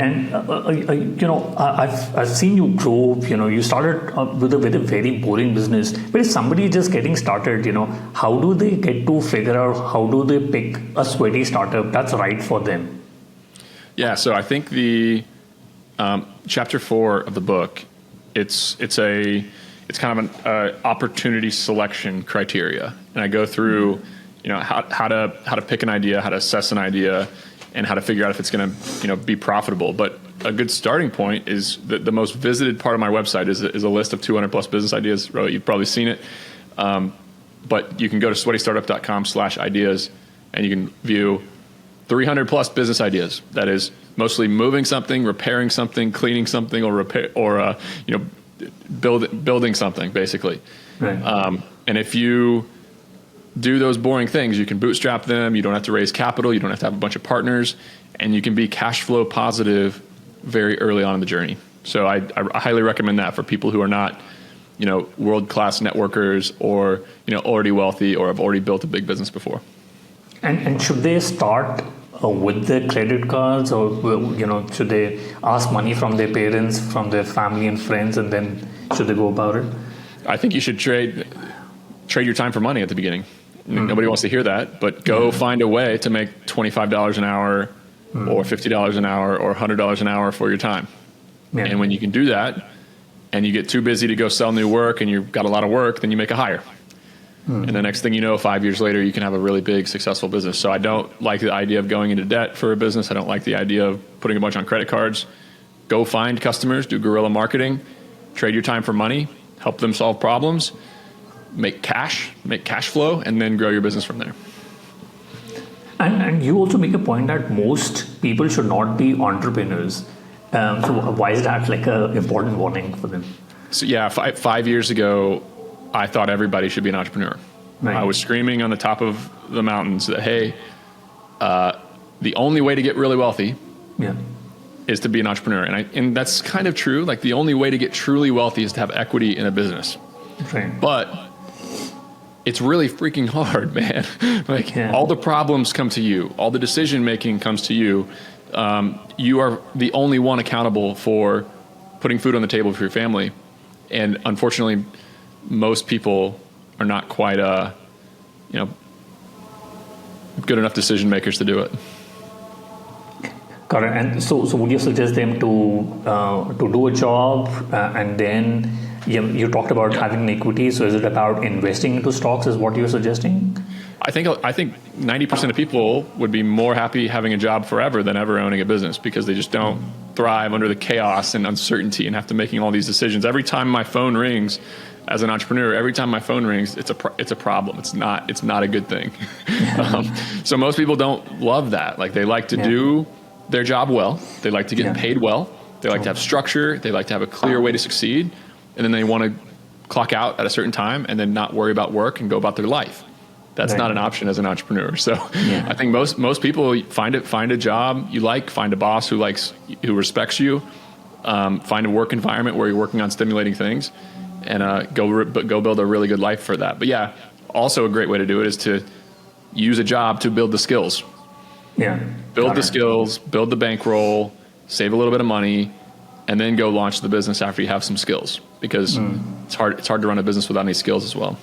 Right, and I've seen you grow. You started with a very boring business, but if somebody is just getting started, how do they get to figure out how do they pick a sweaty startup that's right for them? Yeah, so I think the chapter 4 of the book, it's kind of an opportunity selection criteria, and I go through how to pick an idea, how to assess an idea, and how to figure out if it's going to be profitable. But a good starting point is the most visited part of my website is a list of 200 plus business ideas. You've probably seen it, but you can go to sweatystartup.com/ideas and you can view 300 plus business ideas. That is mostly moving something, repairing something, cleaning something, or building something, basically. Right. And if you do those boring things, you can bootstrap them. You don't have to raise capital. You don't have to have a bunch of partners, and you can be cash flow positive very early on in the journey. So I highly recommend that for people who are not, world-class networkers or, already wealthy or have already built a big business before. And should they start with their credit cards, or, should they ask money from their parents, from their family and friends, and then should they go about it? I think you should trade your time for money at the beginning. Nobody wants to hear that, but go find a way to make $25 an hour or $50 an hour or $100 an hour for your time. Yeah. And when you can do that and you get too busy to go sell new work and you've got a lot of work, then you make a hire. And the next thing you know, 5 years later, you can have a really big, successful business. So I don't like the idea of going into debt for a business. I don't like the idea of putting a bunch on credit cards. Go find customers, do guerrilla marketing, trade your time for money, help them solve problems, make cash flow, and then grow your business from there. And you also make a point that most people should not be entrepreneurs. So why is that like an important warning for them? So yeah, 5 years ago, I thought everybody should be an entrepreneur. Right. I was screaming on the top of the mountains that, hey, the only way to get really wealthy is to be an entrepreneur. And that's kind of true. Like the only way to get truly wealthy is to have equity in a business. Right. But it's really freaking hard, man. All the problems come to you. All the decision making comes to you. You are the only one accountable for putting food on the table for your family. And unfortunately, most people are not quite, good enough decision makers to do it. Got it. And so would you suggest them to do a job and then you talked about having equity. So is it about investing into stocks is what you're suggesting? I think 90% of people would be more happy having a job forever than ever owning a business, because they just don't thrive under the chaos and uncertainty and have to making all these decisions. Every time my phone rings as an entrepreneur, it's a problem. It's not a good thing. So most people don't love that. Like they like to do their job well. They like to get paid well. They like to have structure. They like to have a clear way to succeed. And then they want to clock out at a certain time and then not worry about work and go about their life. That's not an option as an entrepreneur. So I think most people find a job you like, find a boss who respects you, find a work environment where you're working on stimulating things, and go build a really good life for that. But yeah, also a great way to do it is to use a job to build the skills. Yeah. Build the skills, build the bankroll, save a little bit of money, and then go launch the business after you have some skills, because it's hard to run a business without any skills as well.